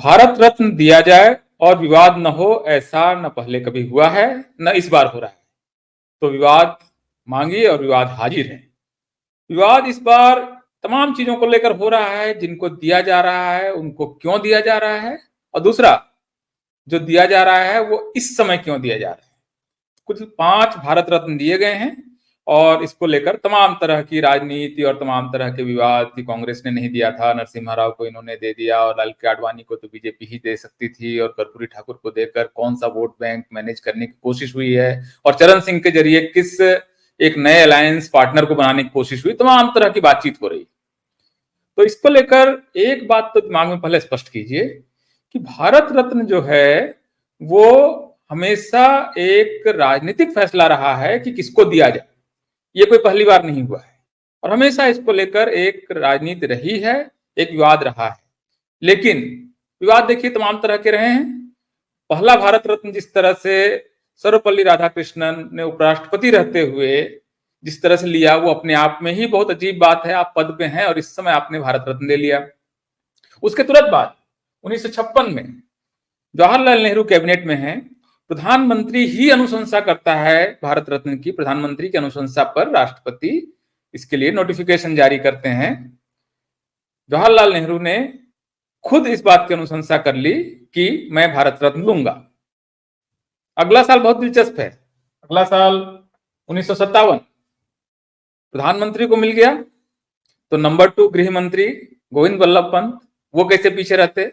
भारत रत्न दिया जाए और विवाद न हो, ऐसा न पहले कभी हुआ है न इस बार हो रहा है। तो विवाद मांगिए और विवाद हाजिर है। विवाद इस बार तमाम चीजों को लेकर हो रहा है, जिनको दिया जा रहा है उनको क्यों दिया जा रहा है, और दूसरा जो दिया जा रहा है वो इस समय क्यों दिया जा रहा है। कुल 5 भारत रत्न दिए गए हैं और इसको लेकर तमाम तरह की राजनीति और तमाम तरह के विवाद कि कांग्रेस ने नहीं दिया था, नरसिम्हा राव को इन्होंने दे दिया, और लालकृष्ण आडवाणी को तो बीजेपी ही दे सकती थी, और कर्पूरी ठाकुर को देकर कौन सा वोट बैंक मैनेज करने की कोशिश हुई है, और चरण सिंह के जरिए किस एक नए अलायंस पार्टनर को बनाने की कोशिश हुई, तमाम तरह की बातचीत हो रही। तो इसको लेकर एक बात तो दिमाग में पहले स्पष्ट कीजिए कि भारत रत्न जो है वो हमेशा एक राजनीतिक फैसला रहा है कि किसको दिया जाए। ये कोई पहली बार नहीं हुआ है, और हमेशा इसको लेकर एक राजनीति रही है, एक विवाद रहा है। लेकिन विवाद देखिए तमाम तरह के रहे हैं। पहला भारत रत्न जिस तरह से सर्वपल्ली राधाकृष्णन ने उपराष्ट्रपति रहते हुए जिस तरह से लिया, वो अपने आप में ही बहुत अजीब बात है। आप पद पे हैं और इस समय आपने भारत रत्न ले लिया। उसके तुरंत बाद 1956 में जवाहरलाल नेहरू कैबिनेट में है, प्रधानमंत्री ही अनुशंसा करता है भारत रत्न की। प्रधानमंत्री की अनुशंसा पर राष्ट्रपति इसके लिए नोटिफिकेशन जारी करते हैं। जवाहरलाल नेहरू ने खुद इस बात की अनुशंसा कर ली कि मैं भारत रत्न लूंगा। अगला साल बहुत दिलचस्प है। अगला साल 1957 प्रधानमंत्री को मिल गया, तो नंबर 2 गृह मंत्री गोविंद वल्लभ पंत, वो कैसे पीछे रहते,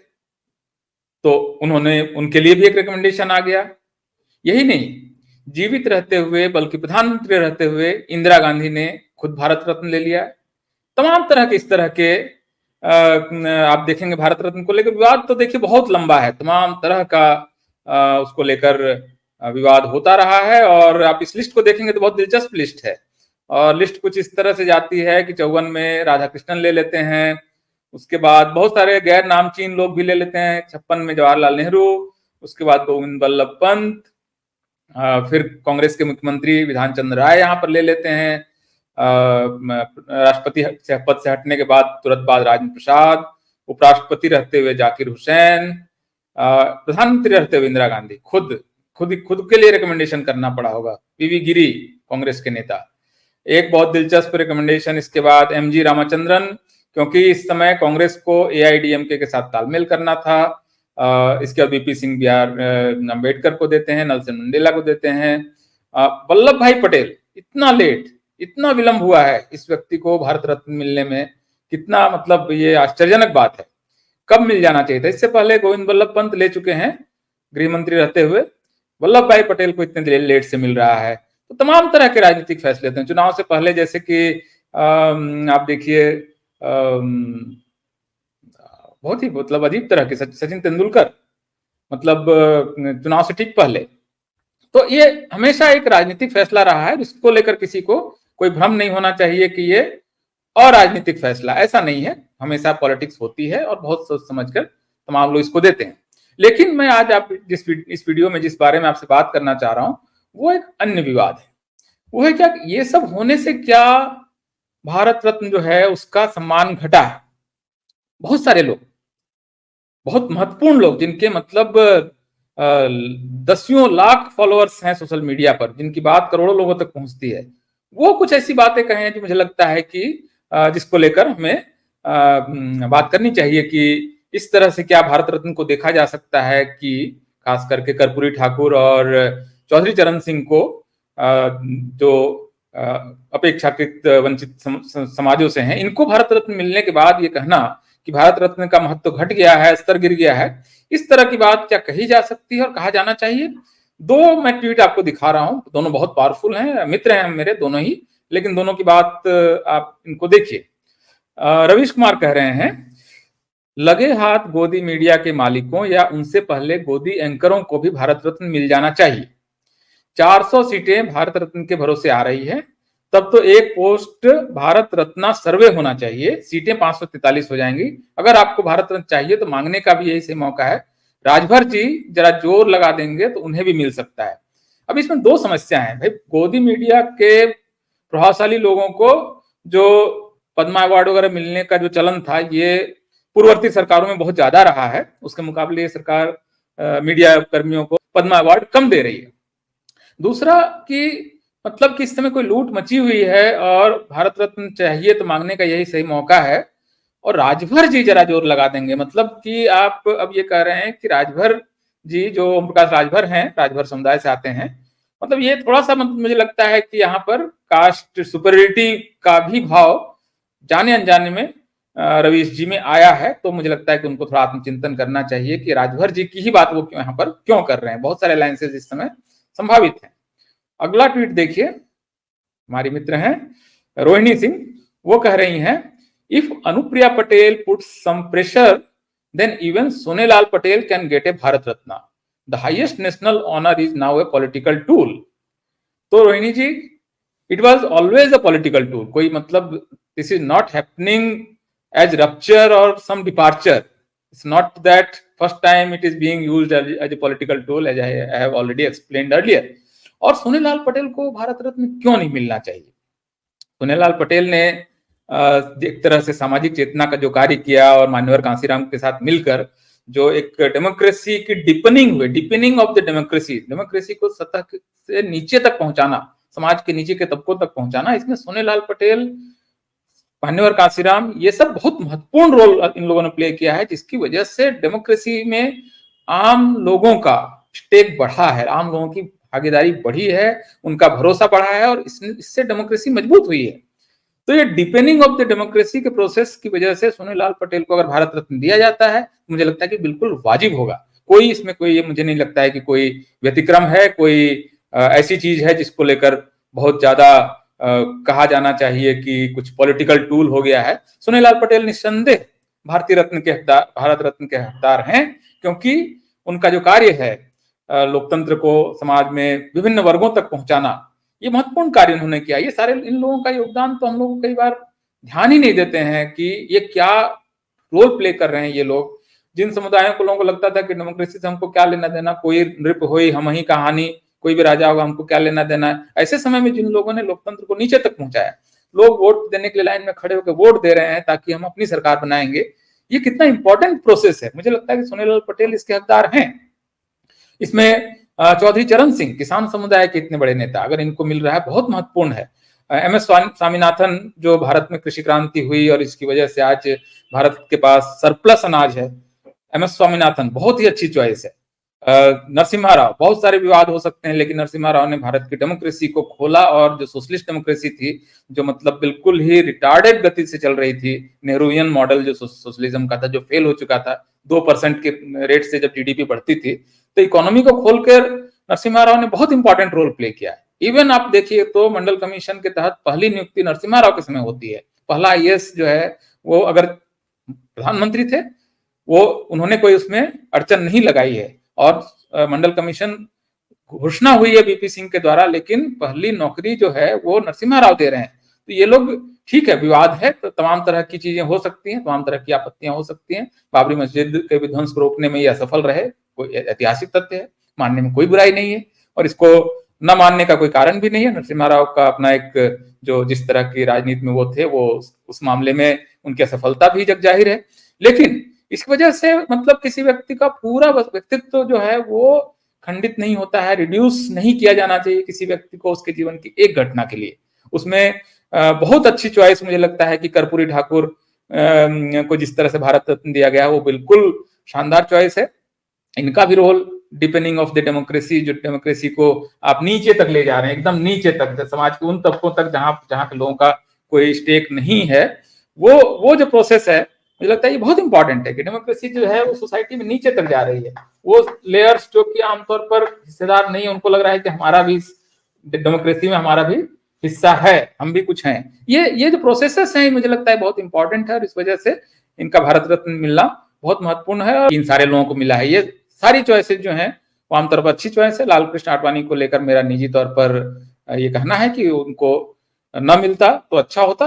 तो उन्होंने उनके लिए भी एक रिकमेंडेशन आ गया। यही नहीं, जीवित रहते हुए बल्कि प्रधानमंत्री रहते हुए इंदिरा गांधी ने खुद भारत रत्न ले लिया। तमाम तरह के इस तरह के आप देखेंगे भारत रत्न को लेकर विवाद तो देखिए बहुत लंबा है, तमाम तरह का उसको लेकर विवाद होता रहा है। और आप इस लिस्ट को देखेंगे तो बहुत दिलचस्प लिस्ट है, और लिस्ट कुछ इस तरह से जाती है कि 54 में राधाकृष्णन ले लेते हैं, उसके बाद बहुत सारे गैर नामचीन लोग भी ले लेते हैं। 56 में जवाहरलाल नेहरू, उसके बाद गोविंद वल्लभ पंत, फिर कांग्रेस के मुख्यमंत्री विधान चंद्र राय यहाँ पर ले लेते हैं। राष्ट्रपति पद से हटने के बाद तुरंत बाद राजेंद्र प्रसाद, उपराष्ट्रपति रहते हुए जाकिर हुसैन, प्रधानमंत्री रहते हुए इंदिरा गांधी। खुद के लिए रिकमेंडेशन करना पड़ा होगा। पीवी गिरी कांग्रेस के नेता। एक बहुत दिलचस्प रिकमेंडेशन इसके बाद एमजी रामचंद्रन, क्योंकि इस समय कांग्रेस को एआईडीएमके के साथ तालमेल करना था। इसके बाद बीपी सिंह बिहार अम्बेडकर को देते हैं, नेल्सन मंडेला को देते हैं। वल्लभ भाई पटेल, इतना लेट, इतना विलंब हुआ है इस व्यक्ति को भारत रत्न मिलने में, कितना मतलब ये आश्चर्यजनक बात है। कब मिल जाना चाहिए था? इससे पहले गोविंद वल्लभ पंत ले चुके हैं गृह मंत्री रहते हुए, वल्लभ भाई पटेल को इतने लेट से मिल रहा है। तो तमाम तरह के राजनीतिक फैसले थे चुनाव से पहले, जैसे कि आप देखिए बहुत ही मतलब अजीब तरह के सचिन तेंदुलकर, मतलब चुनाव से ठीक पहले। तो ये हमेशा एक राजनीतिक फैसला रहा है, जिसको लेकर किसी को कोई भ्रम नहीं होना चाहिए कि ये अराजनीतिक फैसला, ऐसा नहीं है। हमेशा पॉलिटिक्स होती है और बहुत सोच समझकर तमाम लोग इसको देते हैं। लेकिन मैं आज आप इस वीडियो में जिस बारे में आपसे बात करना चाह रहा हूं वो एक अन्य विवाद है। वो है क्या, ये सब होने से क्या भारत रत्न जो है उसका सम्मान घटा है? बहुत सारे लोग, बहुत महत्वपूर्ण लोग, जिनके मतलब दसियों लाख फॉलोअर्स हैं सोशल मीडिया पर, जिनकी बात करोड़ों लोगों तक पहुंचती है, वो कुछ ऐसी बातें कहें जो मुझे लगता है कि जिसको लेकर हमें बात करनी चाहिए कि इस तरह से क्या भारत रत्न को देखा जा सकता है कि खास करके कर्पूरी ठाकुर और चौधरी चरण सिंह को, जो अपेक्षाकृत वंचित समाजों से हैं, इनको भारत रत्न मिलने के बाद ये कहना कि भारत रत्न का महत्व घट गया है, स्तर गिर गया है, इस तरह की बात क्या कही जा सकती है और कहा जाना चाहिए? दो मैं ट्वीट आपको दिखा रहा हूं, दोनों बहुत पावरफुल हैं, मित्र हैं मेरे दोनों ही, लेकिन दोनों की बात आप इनको देखिए। रवीश कुमार कह रहे हैं, लगे हाथ गोदी मीडिया के मालिकों या उनसे पहले गोदी एंकरों को भी भारत रत्न मिल जाना चाहिए। 400 सीटें भारत रत्न के भरोसे आ रही है, तब तो एक पोस्ट भारत रत्न सर्वे होना चाहिए, सीटें 543 हो जाएंगी। अगर आपको भारत रत्न चाहिए तो मांगने का भी यही सही मौका है। राजभर जी जरा जोर लगा देंगे तो उन्हें भी मिल सकता है। अब इसमें दो समस्या है भाई। गोदी मीडिया के प्रभावशाली लोगों को जो पद्मा अवार्ड वगैरह मिलने का जो चलन था, ये पूर्ववर्ती सरकारों में बहुत ज्यादा रहा है। उसके मुकाबले ये सरकार मीडिया कर्मियों को पद्मा अवार्ड कम दे रही है। दूसरा कि मतलब कि इस समय कोई लूट मची हुई है और भारत रत्न चाहिए तो मांगने का यही सही मौका है। और राजभर जी जरा जोर लगा देंगे, मतलब कि आप अब ये कह रहे हैं कि राजभर जी जो ओम प्रकाश राजभर हैं, राजभर समुदाय से आते हैं, मतलब ये थोड़ा सा मुझे लगता है कि यहाँ पर कास्ट सुपरियरिटी का भी भाव जाने अनजाने में रवीश जी में आया है। तो मुझे लगता है कि उनको थोड़ा आत्मचिंतन करना चाहिए कि राजभर जी की ही बात वो यहाँ पर क्यों कर रहे हैं। बहुत सारे अलायंसेज इस समय संभावित हैं। अगला ट्वीट देखिए, हमारी मित्र हैं रोहिणी सिंह, वो कह रही हैं, if Anupriya Patel put some pressure then even Sonelal Patel can get a Bharat Ratna. The highest national honour is now a political tool. तो Rohini ji, it was always a political tool. कोई मतलब this is not happening as rupture और some departure. It's not that first time it is being used as a political tool, as I have already explained earlier. और सोनेलाल पटेल को भारत रत्न क्यों नहीं मिलना चाहिए? सोनेलाल पटेल ने एक तरह से सामाजिक चेतना का जो कार्य किया और मान्यवर कांसीराम के साथ मिलकर जो एक डेमोक्रेसी की डीपनिंग ऑफ द डेमोक्रेसी को सतह से नीचे तक पहुंचाना, समाज के नीचे के तबकों तक पहुंचाना, इसमें सोनेलाल पटेल, मान्यवर कांसीराम, ये सब बहुत महत्वपूर्ण रोल इन लोगों ने प्ले किया है, जिसकी वजह से डेमोक्रेसी में आम लोगों का स्टेक बढ़ा है, आम लोगों की भागीदारी बढ़ी है, उनका भरोसा बढ़ा है और इससे डेमोक्रेसी मजबूत हुई है। तो ये डिपेंडिंग ऑफ द डेमोक्रेसी के प्रोसेस की वजह से सोनेलाल पटेल को अगर भारत रत्न दिया जाता है, मुझे लगता है कि बिल्कुल वाजिब होगा। कोई इसमें कोई ये मुझे नहीं लगता है कि कोई व्यतिक्रम है, कोई ऐसी चीज है जिसको लेकर बहुत ज्यादा कहा जाना चाहिए कि कुछ पॉलिटिकल टूल हो गया है। सोनेलाल पटेल निस्संदेह भारत रत्न के हकदार हैं, क्योंकि उनका जो कार्य है लोकतंत्र को समाज में विभिन्न वर्गों तक पहुंचाना, ये महत्वपूर्ण कार्य उन्होंने किया। ये सारे इन लोगों का योगदान तो हम लोग कई बार ध्यान ही नहीं देते हैं कि ये क्या रोल प्ले कर रहे हैं ये लोग। जिन समुदायों को लोगों को लगता था कि डेमोक्रेसी से हमको क्या लेना देना, कोई नृप हुई हम ही कहानी, कोई भी राजा होगा हमको क्या लेना देना है, ऐसे समय में जिन लोगों ने लोकतंत्र को नीचे तक पहुंचाया, लोग वोट देने के लिए लाइन में खड़े होकर वोट दे रहे हैं ताकि हम अपनी सरकार बनाएंगे, ये कितना इंपॉर्टेंट प्रोसेस है। मुझे लगता है कि सोनेलाल पटेल इसके हकदार हैं। इसमें चौधरी चरण सिंह, किसान समुदाय के इतने बड़े नेता, अगर इनको मिल रहा है बहुत महत्वपूर्ण है। एम एस स्वामीनाथन, जो भारत में कृषि क्रांति हुई और इसकी वजह से आज भारत के पास सरप्लस अनाज है, एम एस स्वामीनाथन बहुत ही अच्छी चॉइस है। नरसिम्हा राव, बहुत सारे विवाद हो सकते हैं, लेकिन नरसिम्हा राव ने भारत की डेमोक्रेसी को खोला और जो सोशलिस्ट डेमोक्रेसी थी, जो मतलब बिल्कुल ही रिटार्डेड गति से चल रही थी, नेहरूवियन मॉडल जो सोशलिज्म का था, जो फेल हो चुका था, 2% के रेट से जब जीडीपी बढ़ती थी, तो इकोनॉमी को खोलकर नरसिम्हा राव ने बहुत इंपॉर्टेंट रोल प्ले किया है। इवन आप देखिए तो मंडल कमीशन के तहत पहली नियुक्ति नरसिम्हा राव के समय होती है। पहला आईएएस जो है वो अगर प्रधानमंत्री थे, वो उन्होंने कोई उसमें अड़चन नहीं लगाई है और मंडल कमीशन घोषणा हुई है बीपी सिंह के द्वारा, लेकिन पहली नौकरी जो है वो नरसिम्हा राव दे रहे हैं। तो ये लोग, ठीक है विवाद है तो तमाम तरह की चीजें हो सकती हैं, तमाम तरह की आपत्तियां हो सकती हैं। बाबरी मस्जिद के विध्वंस को रोकने में ये असफल रहे, कोई ऐतिहासिक तथ्य है, मानने में कोई बुराई नहीं है और इसको न मानने का कोई कारण भी नहीं है। नरसिम्हा राव का अपना एक जो जिस तरह की राजनीति में वो थे, वो उस मामले में उनकी असफलता भी जग जाहिर है। लेकिन इस वजह से मतलब किसी व्यक्ति का पूरा व्यक्तित्व जो है वो खंडित नहीं होता है, रिड्यूस नहीं किया जाना चाहिए किसी व्यक्ति को उसके जीवन की एक घटना के लिए। उसमें बहुत अच्छी चॉइस मुझे लगता है कि कर्पूरी ठाकुर को जिस तरह से भारत रत्न दिया गया वो बिल्कुल शानदार चॉइस है। इनका भी role depending of the democracy, जो डेमोक्रेसी को आप नीचे तक ले जा रहे हैं, एकदम नीचे तक, समाज के उन तबकों तक जहां के लोगों का कोई स्टेक नहीं है, वो जो प्रोसेस है, मुझे लगता है ये बहुत इंपॉर्टेंट है कि डेमोक्रेसी जो है वो सोसाइटी में नीचे तक जा रही है। वो लेयर्स जो कि आमतौर पर हिस्सेदार नहीं है, उनको लग रहा है कि हमारा भी डेमोक्रेसी में हमारा भी हिस्सा है, हम भी कुछ हैं। ये जो प्रोसेसेस हैं मुझे लगता है बहुत इंपॉर्टेंट है और इस वजह से इनका भारत रत्न मिलना बहुत महत्वपूर्ण है और इन सारे लोगों को मिला है। ये सारी चॉइसेस जो हैं वो आमतौर पर अच्छी चॉइस है। लाल कृष्ण आडवाणी को लेकर मेरा निजी तौर पर ये कहना है कि उनको न मिलता तो अच्छा होता,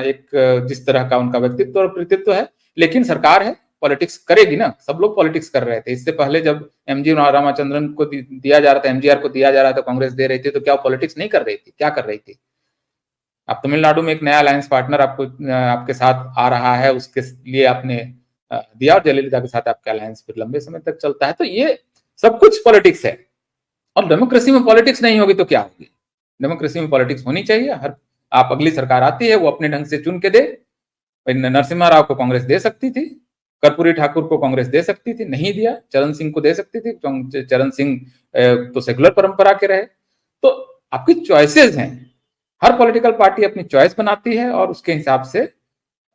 एक जिस तरह का उनका व्यक्तित्व और कृतित्व है। लेकिन सरकार है, पॉलिटिक्स करेगी ना, सब लोग पॉलिटिक्स कर रहे थे। इससे पहले जब एमजी रामाचंद्रन को दिया जा रहा था, एमजीआर को दिया जा रहा था, कांग्रेस दे रही थी, तो क्या पॉलिटिक्स नहीं कर रही थी? क्या कर रही थी? अब तमिलनाडु में एक नया अलायंस पार्टनर आपके साथ आ रहा है, उसके लिए आपने दिया और जयललिता के साथ आपका अलायंस फिर लंबे समय तक चलता है। तो ये सब कुछ पॉलिटिक्स है और डेमोक्रेसी में पॉलिटिक्स नहीं होगी तो क्या होगी? डेमोक्रेसी में पॉलिटिक्स होनी चाहिए। हर आप अगली सरकार आती है वो अपने ढंग से चुन के दे। नरसिम्हा राव को कांग्रेस दे सकती थी, कर्पूरी ठाकुर को कांग्रेस दे सकती थी, नहीं दिया। चरण सिंह को दे सकती थी, चरण सिंह तो सेकुलर परंपरा के रहे। तो आपकी चॉइसेस हैं, हर पॉलिटिकल पार्टी अपनी चॉइस बनाती है और उसके हिसाब से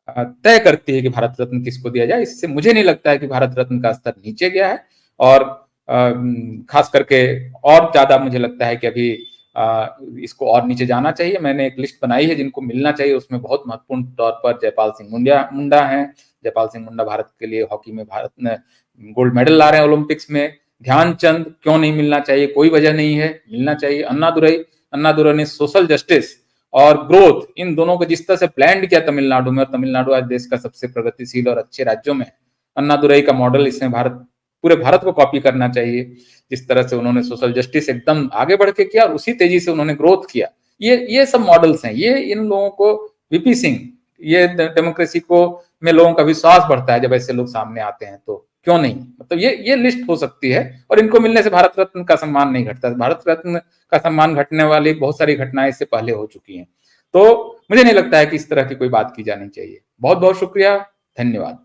तय करती है कि भारत रत्न किसको दिया जाए। इससे मुझे नहीं लगता है कि भारत रत्न का स्तर नीचे गया है और खास करके और ज्यादा मुझे लगता है कि अभी इसको और नीचे जाना चाहिए। मैंने एक लिस्ट बनाई है जिनको मिलना चाहिए, उसमें बहुत महत्वपूर्ण तौर पर जयपाल सिंह मुंडा हैं। जयपाल सिंह मुंडा भारत के लिए हॉकी में भारत ने गोल्ड मेडल ला रहे हैं ओलंपिक्स में। ध्यानचंद क्यों नहीं मिलना चाहिए, कोई वजह नहीं है, मिलना चाहिए। अन्नादुरई ने सोशल जस्टिस और ग्रोथ इन दोनों को जिस तरह से ब्लेंड किया तमिलनाडु में, और तमिलनाडु आज देश का सबसे प्रगतिशील और अच्छे राज्यों में, अन्नादुरई का मॉडल इसमें पूरे भारत को कॉपी करना चाहिए। जिस तरह से उन्होंने सोशल जस्टिस एकदम आगे बढ़ के किया और उसी तेजी से उन्होंने ग्रोथ किया, ये सब मॉडल्स हैं। ये इन लोगों को वीपी सिंह, ये डेमोक्रेसी को में लोगों का विश्वास बढ़ता है जब ऐसे लोग सामने आते हैं, तो क्यों नहीं? मतलब ये लिस्ट हो सकती है और इनको मिलने से भारत रत्न का सम्मान नहीं घटता। भारत रत्न का सम्मान घटने वाली बहुत सारी घटनाएं इससे पहले हो चुकी हैं। तो मुझे नहीं लगता है कि इस तरह की कोई बात की जानी चाहिए। बहुत बहुत शुक्रिया, धन्यवाद।